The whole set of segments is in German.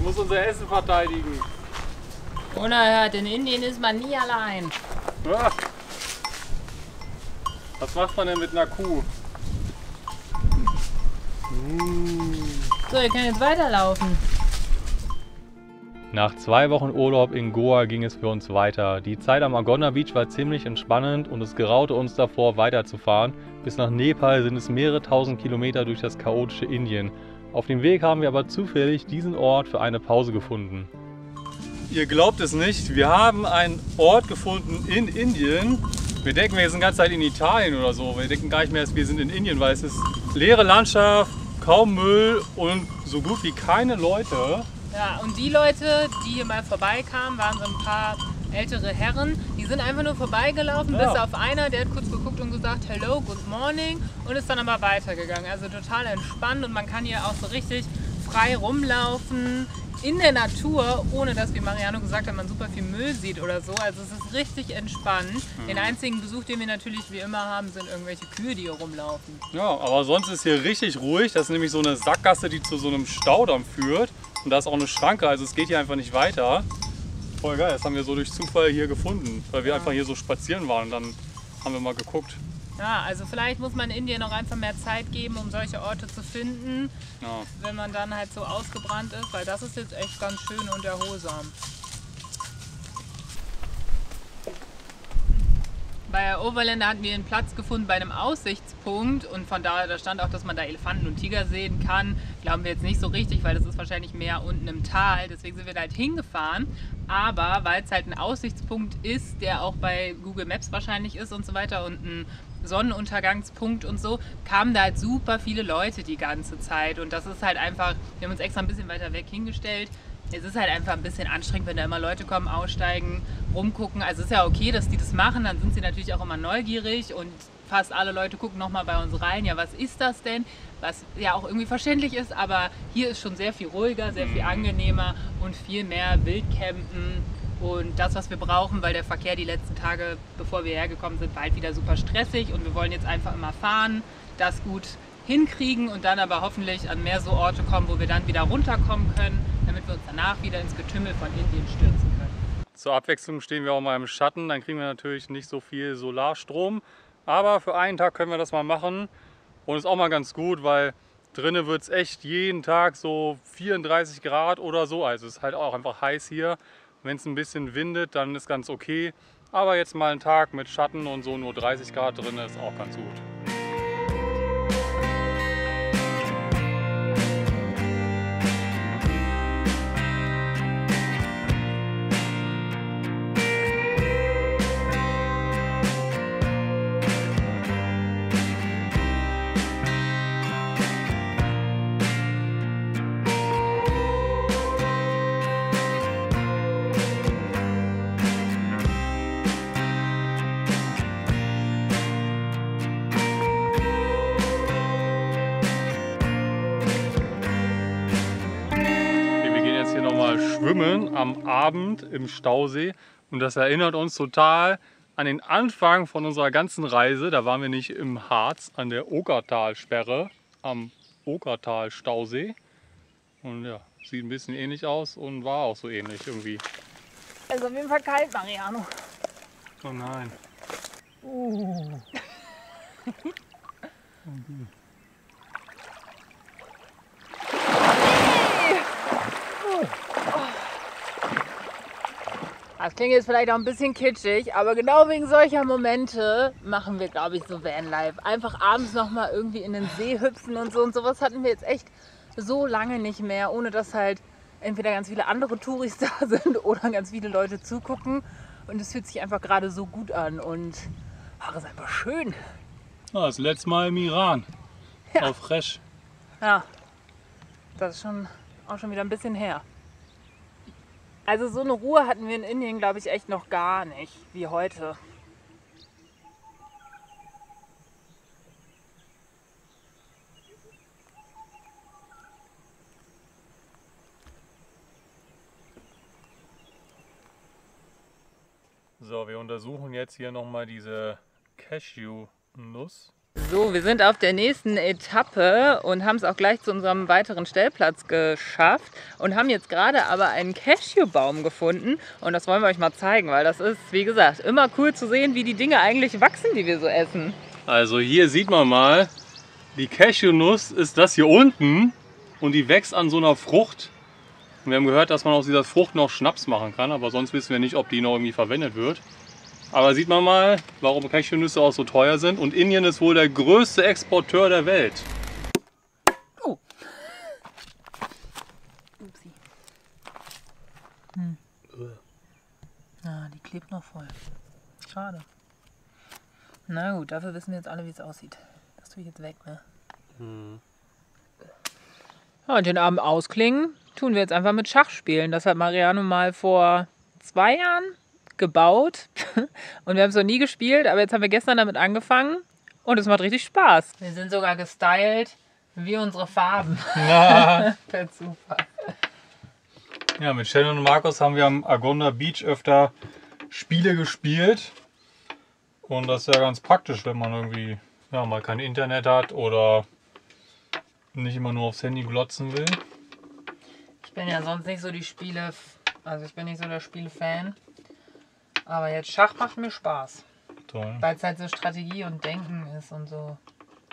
muss unser Essen verteidigen. Unerhört, in Indien ist man nie allein. Ja. Was macht man denn mit einer Kuh? So, ihr könnt jetzt weiterlaufen. Nach 2 Wochen Urlaub in Goa ging es für uns weiter. Die Zeit am Agona Beach war ziemlich entspannend und es geraute uns davor, weiterzufahren. Bis nach Nepal sind es mehrere tausend Kilometer durch das chaotische Indien. Auf dem Weg haben wir aber zufällig diesen Ort für eine Pause gefunden. Ihr glaubt es nicht, wir haben einen Ort gefunden in Indien. Wir denken, wir sind die ganze Zeit in Italien oder so. Wir denken gar nicht mehr, wir sind in Indien, weil es ist leere Landschaft, kaum Müll und so gut wie keine Leute. Ja, und die Leute, die hier mal vorbeikamen, waren so ein paar ältere Herren. Die sind einfach nur vorbeigelaufen, bis auf einer, der hat kurz geguckt und gesagt, hello, good morning, und ist dann aber weitergegangen. Also total entspannt und man kann hier auch so richtig frei rumlaufen in der Natur, ohne dass, wie Mariano gesagt hat, man super viel Müll sieht oder so. Also es ist richtig entspannt. Den einzigen Besuch, den wir natürlich wie immer haben, sind irgendwelche Kühe, die hier rumlaufen. Ja, aber sonst ist hier richtig ruhig. Das ist nämlich so eine Sackgasse, die zu so einem Staudamm führt. Und da ist auch eine Schranke, also es geht hier einfach nicht weiter. Voll geil, das haben wir so durch Zufall hier gefunden, weil wir einfach hier so spazieren waren und dann haben wir mal geguckt. Ja, also vielleicht muss man Indien noch einfach mehr Zeit geben, um solche Orte zu finden, wenn man dann halt so ausgebrannt ist, weil das ist jetzt echt ganz schön und erholsam. Bei Overlander hatten wir einen Platz gefunden bei einem Aussichtspunkt und von da stand auch, dass man da Elefanten und Tiger sehen kann. Glauben wir jetzt nicht so richtig, weil das ist wahrscheinlich mehr unten im Tal. Deswegen sind wir da halt hingefahren. Aber weil es halt ein Aussichtspunkt ist, der auch bei Google Maps wahrscheinlich ist und so weiter und ein Sonnenuntergangspunkt und so, kamen da halt super viele Leute die ganze Zeit. Und das ist halt einfach, wir haben uns extra ein bisschen weiter weg hingestellt. Es ist halt einfach ein bisschen anstrengend, wenn da immer Leute kommen, aussteigen, rumgucken. Also es ist ja okay, dass die das machen, dann sind sie natürlich auch immer neugierig und fast alle Leute gucken nochmal bei uns rein. Ja, was ist das denn? Was ja auch irgendwie verständlich ist, aber hier ist schon sehr viel ruhiger, sehr viel angenehmer und viel mehr Wildcampen und das, was wir brauchen, weil der Verkehr die letzten Tage, bevor wir hergekommen sind, war halt wieder super stressig und wir wollen jetzt einfach immer fahren, das gut hinkriegen und dann aber hoffentlich an mehr so Orte kommen, wo wir dann wieder runterkommen können, damit wir uns danach wieder ins Getümmel von Indien stürzen können. Zur Abwechslung stehen wir auch mal im Schatten, dann kriegen wir natürlich nicht so viel Solarstrom, aber für einen Tag können wir das mal machen und ist auch mal ganz gut, weil drinnen wird es echt jeden Tag so 34 Grad oder so, also es ist halt auch einfach heiß hier. Wenn es ein bisschen windet, dann ist ganz okay, aber jetzt mal einen Tag mit Schatten und so nur 30 Grad drin ist auch ganz gut. Schwimmen am Abend im Stausee und das erinnert uns total an den Anfang von unserer ganzen Reise. Da waren wir nicht im Harz an der Okertalsperre am Okertal-Stausee und ja, sieht ein bisschen ähnlich aus und war auch so ähnlich irgendwie. Also auf jeden Fall kalt, Mariano. Oh nein. Das klingt jetzt vielleicht auch ein bisschen kitschig, aber genau wegen solcher Momente machen wir, glaube ich, so Vanlife. Einfach abends nochmal irgendwie in den See hüpfen und so. Und sowas hatten wir jetzt echt so lange nicht mehr, ohne dass halt entweder ganz viele andere Touris da sind oder ganz viele Leute zugucken. Und es fühlt sich einfach gerade so gut an und ach, ist einfach schön. Ja, das letzte Mal im Iran, auf Fresh. Ja, das ist auch schon wieder ein bisschen her. Also so eine Ruhe hatten wir in Indien, glaube ich, echt noch gar nicht, wie heute. So, wir untersuchen jetzt hier nochmal diese Cashew-Nuss. So, wir sind auf der nächsten Etappe und haben es auch gleich zu unserem weiteren Stellplatz geschafft und haben jetzt gerade aber einen Cashewbaum gefunden und das wollen wir euch mal zeigen, weil das ist, wie gesagt, immer cool zu sehen, wie die Dinge eigentlich wachsen, die wir so essen. Also hier sieht man mal, die Cashewnuss ist das hier unten und die wächst an so einer Frucht. Und wir haben gehört, dass man aus dieser Frucht noch Schnaps machen kann, aber sonst wissen wir nicht, ob die noch irgendwie verwendet wird. Aber sieht man mal, warum Cashewnüsse auch so teuer sind. Und Indien ist wohl der größte Exporteur der Welt. Oh. Upsi. Ah, die klebt noch voll. Schade. Na gut, dafür wissen wir jetzt alle, wie es aussieht. Das tue ich jetzt weg, ne? Ja, und den Abend ausklingen tun wir jetzt einfach mit Schach spielen. Das hat Mariano mal vor 2 Jahren gebaut und wir haben es noch nie gespielt, aber jetzt haben wir gestern damit angefangen und es macht richtig Spaß. Wir sind sogar gestylt wie unsere Farben. Ja. Per Zufall. Ja, mit Shannon und Markus haben wir am Argona Beach öfter Spiele gespielt. Und das ist ja ganz praktisch, wenn man irgendwie mal kein Internet hat oder nicht immer nur aufs Handy glotzen will. Ich bin ja sonst nicht so die Spiele, also ich bin nicht so der Spiele-Fan. Aber jetzt Schach macht mir Spaß. Toll. Weil es halt so Strategie und Denken ist und so.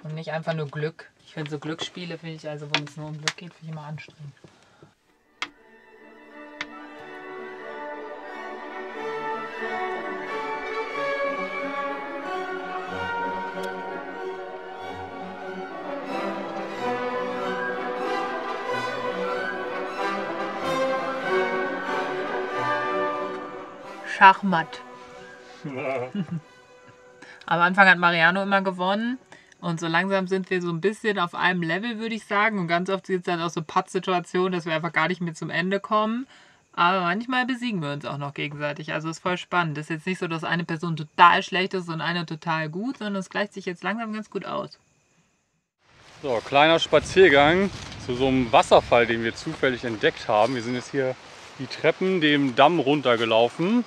Und nicht einfach nur Glück. Ich finde so Glücksspiele, finde ich, also wenn es nur um Glück geht, finde ich immer anstrengend. Schachmatt. Am Anfang hat Mariano immer gewonnen und so langsam sind wir so ein bisschen auf einem Level, würde ich sagen. Und ganz oft gibt es dann auch so Pattsituationen, dass wir einfach gar nicht mehr zum Ende kommen. Aber manchmal besiegen wir uns auch noch gegenseitig. Also ist voll spannend. Es ist jetzt nicht so, dass eine Person total schlecht ist und eine total gut, sondern es gleicht sich jetzt langsam ganz gut aus. So, kleiner Spaziergang zu so einem Wasserfall, den wir zufällig entdeckt haben. Wir sind jetzt hier die Treppen dem Damm runtergelaufen.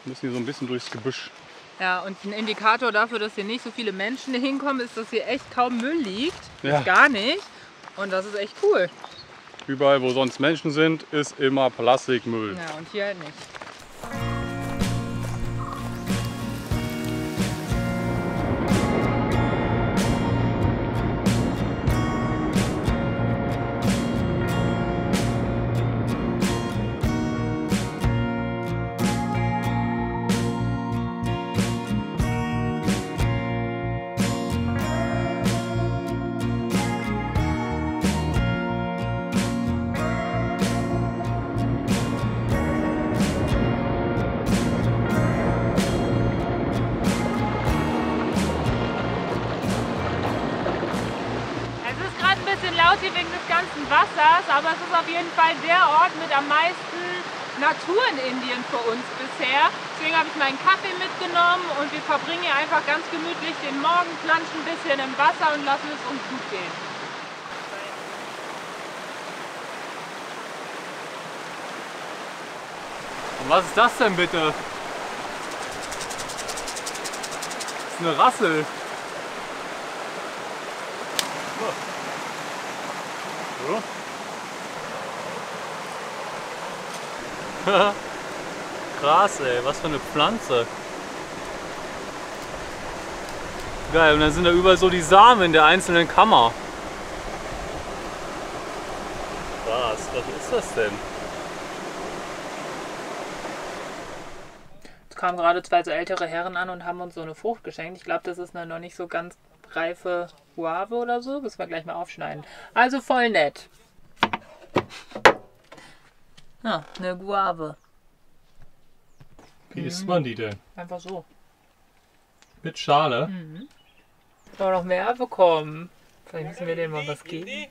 Wir müssen hier so ein bisschen durchs Gebüsch. Ja, und ein Indikator dafür, dass hier nicht so viele Menschen hinkommen, ist, dass hier echt kaum Müll liegt. Ja. Gar nicht. Und das ist echt cool. Überall, wo sonst Menschen sind, ist immer Plastikmüll. Ja, und hier halt nicht. Laut hier wegen des ganzen Wassers, aber es ist auf jeden Fall der Ort mit am meisten Natur in Indien für uns bisher. Deswegen habe ich meinen Kaffee mitgenommen und wir verbringen hier einfach ganz gemütlich den Morgen, planschen ein bisschen im Wasser und lassen es uns gut gehen. Und was ist das denn bitte? Das ist eine Rassel. So. Krass, ey, was für eine Pflanze. Geil, und dann sind da überall so die Samen in der einzelnen Kammer. Was ist das denn? Es kamen gerade 2 so ältere Herren an und haben uns so eine Frucht geschenkt. Ich glaube, das ist eine noch nicht so ganz reife Guave oder so. Müssen wir gleich mal aufschneiden. Also voll nett. Ja, eine Guave. Wie isst man die denn? Einfach so. Mit Schale? Mhm. Soll noch mehr bekommen. Vielleicht müssen wir denen mal was geben.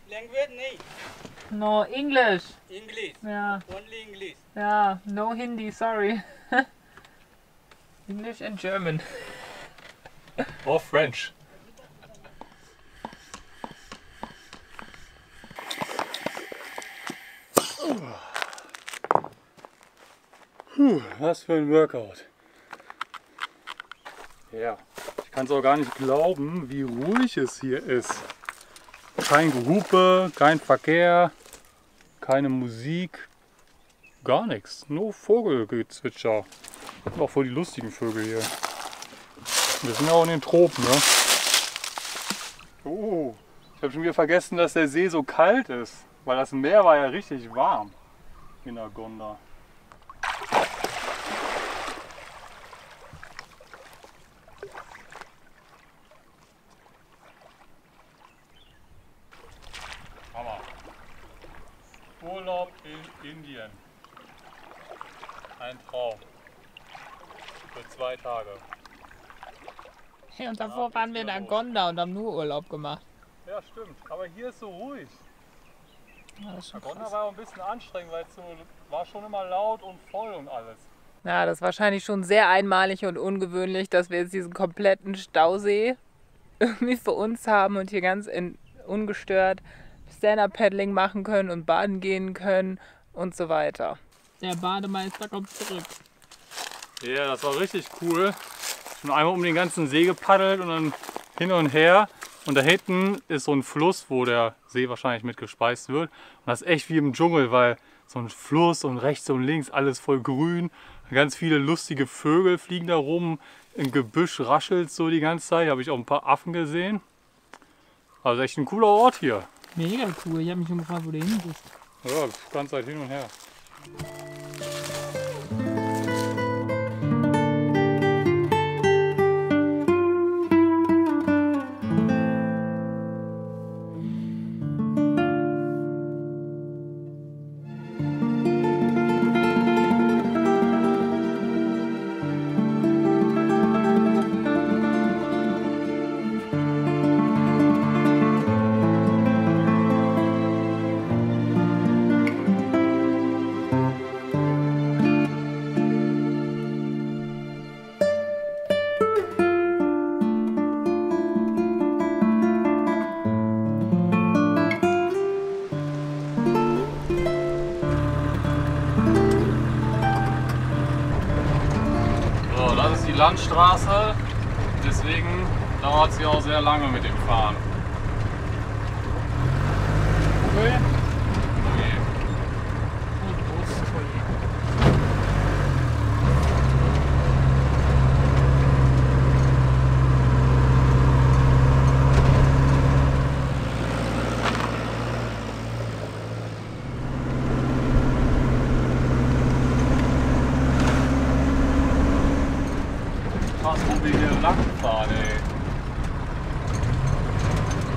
No, English. English. Ja. Only English. Ja, no Hindi, sorry. English and German. Or French. Was für ein Workout. Ja, ich kann es auch gar nicht glauben, wie ruhig es hier ist. Kein Gehupe, kein Verkehr, keine Musik, gar nichts. Nur Vogelgezwitscher. Auch voll die lustigen Vögel hier. Wir sind ja auch in den Tropen, ne? Oh, ich habe schon wieder vergessen, dass der See so kalt ist. Weil das Meer war ja richtig warm in Agonda. Hammer. Urlaub in Indien. Ein Traum. Für 2 Tage. Hey, und davor waren wir in Agonda und haben nur Urlaub gemacht. Ja, stimmt. Aber hier ist so ruhig. Ja, das ist schon Agonda krass. war auch ein bisschen anstrengend, weil es so, war schon immer laut und voll und alles. Ja, das ist wahrscheinlich schon sehr einmalig und ungewöhnlich, dass wir jetzt diesen kompletten Stausee irgendwie für uns haben und hier ganz ungestört Stand-Up-Paddling machen können und baden gehen können und so weiter. Der Bademeister kommt zurück. Ja, das war richtig cool. Schon einmal um den ganzen See gepaddelt und dann hin und her. Und da hinten ist so ein Fluss, wo der See wahrscheinlich mit gespeist wird. Und das ist echt wie im Dschungel, weil so ein Fluss und rechts und links alles voll grün. Ganz viele lustige Vögel fliegen da rum. Im Gebüsch raschelt so die ganze Zeit. Hier habe ich auch ein paar Affen gesehen. Also echt ein cooler Ort hier. Mega cool. Ich habe mich schon gefragt, wo du hin bist. Ja, die ganze Zeit hin und her. Das ist die Landstraße, deswegen dauert es hier auch sehr lange mit dem Fahren. Okay. Okay.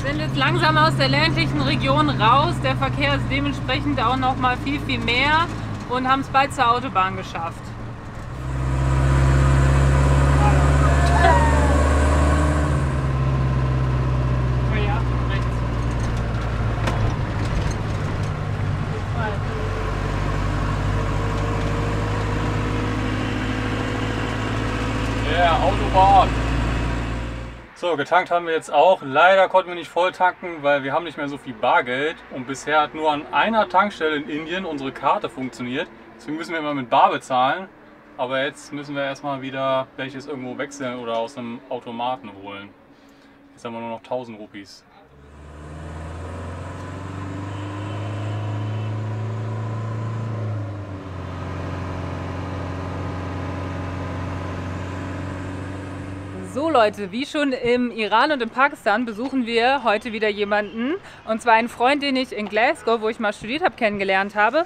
Wir sind jetzt langsam aus der ländlichen Region raus. Der Verkehr ist dementsprechend auch noch mal viel mehr und haben es bald zur Autobahn geschafft. Oh ja, rechts. Ja, Autobahn. So, getankt haben wir jetzt auch. Leider konnten wir nicht voll tanken, weil wir haben nicht mehr so viel Bargeld. Und bisher hat nur an einer Tankstelle in Indien unsere Karte funktioniert. Deswegen müssen wir immer mit Bar bezahlen. Aber jetzt müssen wir erstmal wieder welches irgendwo wechseln oder aus einem Automaten holen. Jetzt haben wir nur noch 1000 Rupees. So Leute, wie schon im Iran und in Pakistan besuchen wir heute wieder jemanden. Und zwar einen Freund, den ich in Glasgow, wo ich mal studiert habe, kennengelernt habe,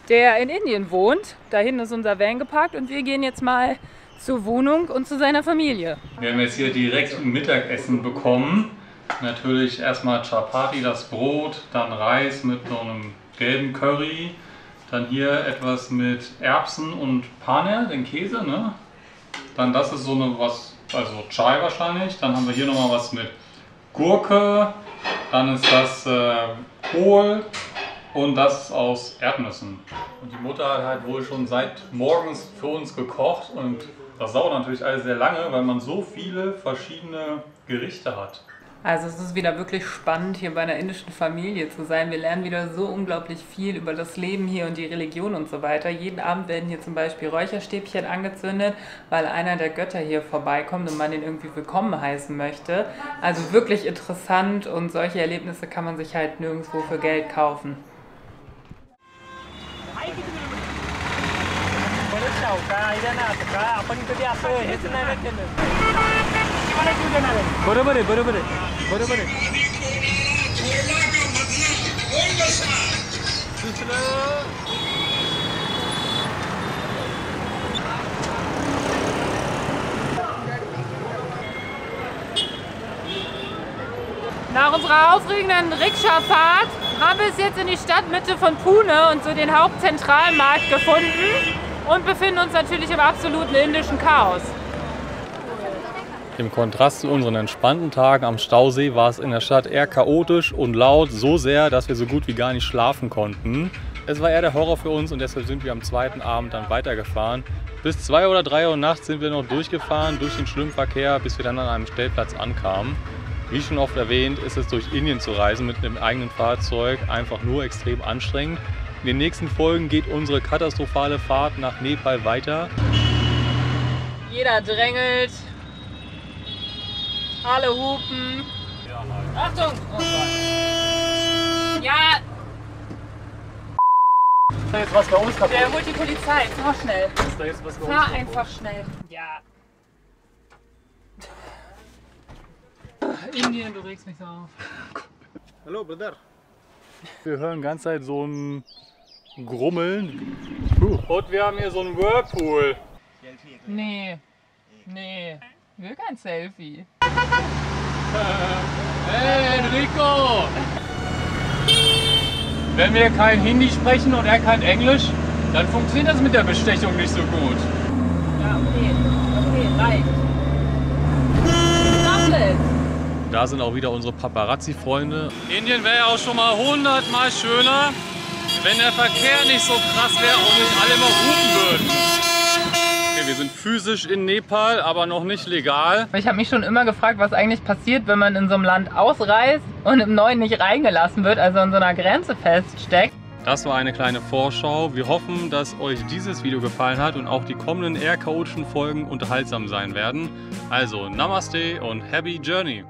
der in Indien wohnt. Da hinten ist unser Van geparkt und wir gehen jetzt mal zur Wohnung und zu seiner Familie. Wir haben jetzt hier direkt ein Mittagessen bekommen. Natürlich erstmal Chapati, das Brot, dann Reis mit so einem gelben Curry. Dann hier etwas mit Erbsen und Paneer, den Käse, ne? Dann das ist so eine was, also Chai wahrscheinlich. Dann haben wir hier nochmal was mit Gurke. Dann ist das Kohl und das aus Erdnüssen. Und die Mutter hat halt wohl schon seit morgens für uns gekocht und das dauert natürlich alles sehr lange, weil man so viele verschiedene Gerichte hat. Also es ist wieder wirklich spannend, hier bei einer indischen Familie zu sein. Wir lernen wieder so unglaublich viel über das Leben hier und die Religion und so weiter. Jeden Abend werden hier zum Beispiel Räucherstäbchen angezündet, weil einer der Götter hier vorbeikommt und man ihn irgendwie willkommen heißen möchte. Also wirklich interessant und solche Erlebnisse kann man sich halt nirgendwo für Geld kaufen. बरोबर आहे, बरोबर आहे, बरोबर आहे. Nach unserer aufregenden Rikscha-Fahrt haben wir es jetzt in die Stadtmitte von Pune und so den Hauptzentralmarkt gefunden und befinden uns natürlich im absoluten indischen Chaos. Im Kontrast zu unseren entspannten Tagen am Stausee war es in der Stadt eher chaotisch und laut, so sehr, dass wir so gut wie gar nicht schlafen konnten. Es war eher der Horror für uns und deshalb sind wir am zweiten Abend dann weitergefahren. Bis 2 oder 3 Uhr nachts sind wir noch durchgefahren durch den schlimmen Verkehr, bis wir dann an einem Stellplatz ankamen. Wie schon oft erwähnt, ist es durch Indien zu reisen mit einem eigenen Fahrzeug einfach nur extrem anstrengend. In den nächsten Folgen geht unsere katastrophale Fahrt nach Nepal weiter. Jeder drängelt. Alle hupen. Achtung! Oh Gott. Ja, Ist da jetzt was bei uns kaputt? der holt die Polizei. Fahr schnell. Ist da jetzt was bei uns Fahr kaputt? einfach schnell. Ja. Indien, du regst mich so auf. Hallo, Bruder. Wir hören die ganze Zeit so ein Grummeln. Und wir haben hier so einen Whirlpool. Nee. Nee. Ich will kein Selfie. Hey Enrico! Wenn wir kein Hindi sprechen und er kein Englisch, dann funktioniert das mit der Bestechung nicht so gut. Ja, okay. Okay, reicht. Stop it! Da sind auch wieder unsere Paparazzi-Freunde. Indien wäre ja auch schon mal 100-mal schöner, wenn der Verkehr nicht so krass wäre und nicht alle immer hupen würden. Okay, wir sind physisch in Nepal, aber noch nicht legal. Ich habe mich schon immer gefragt, was eigentlich passiert, wenn man in so einem Land ausreist und im neuen nicht reingelassen wird, also an so einer Grenze feststeckt. Das war eine kleine Vorschau. Wir hoffen, dass euch dieses Video gefallen hat und auch die kommenden eher chaotischen Folgen unterhaltsam sein werden. Also Namaste und Happy Journey!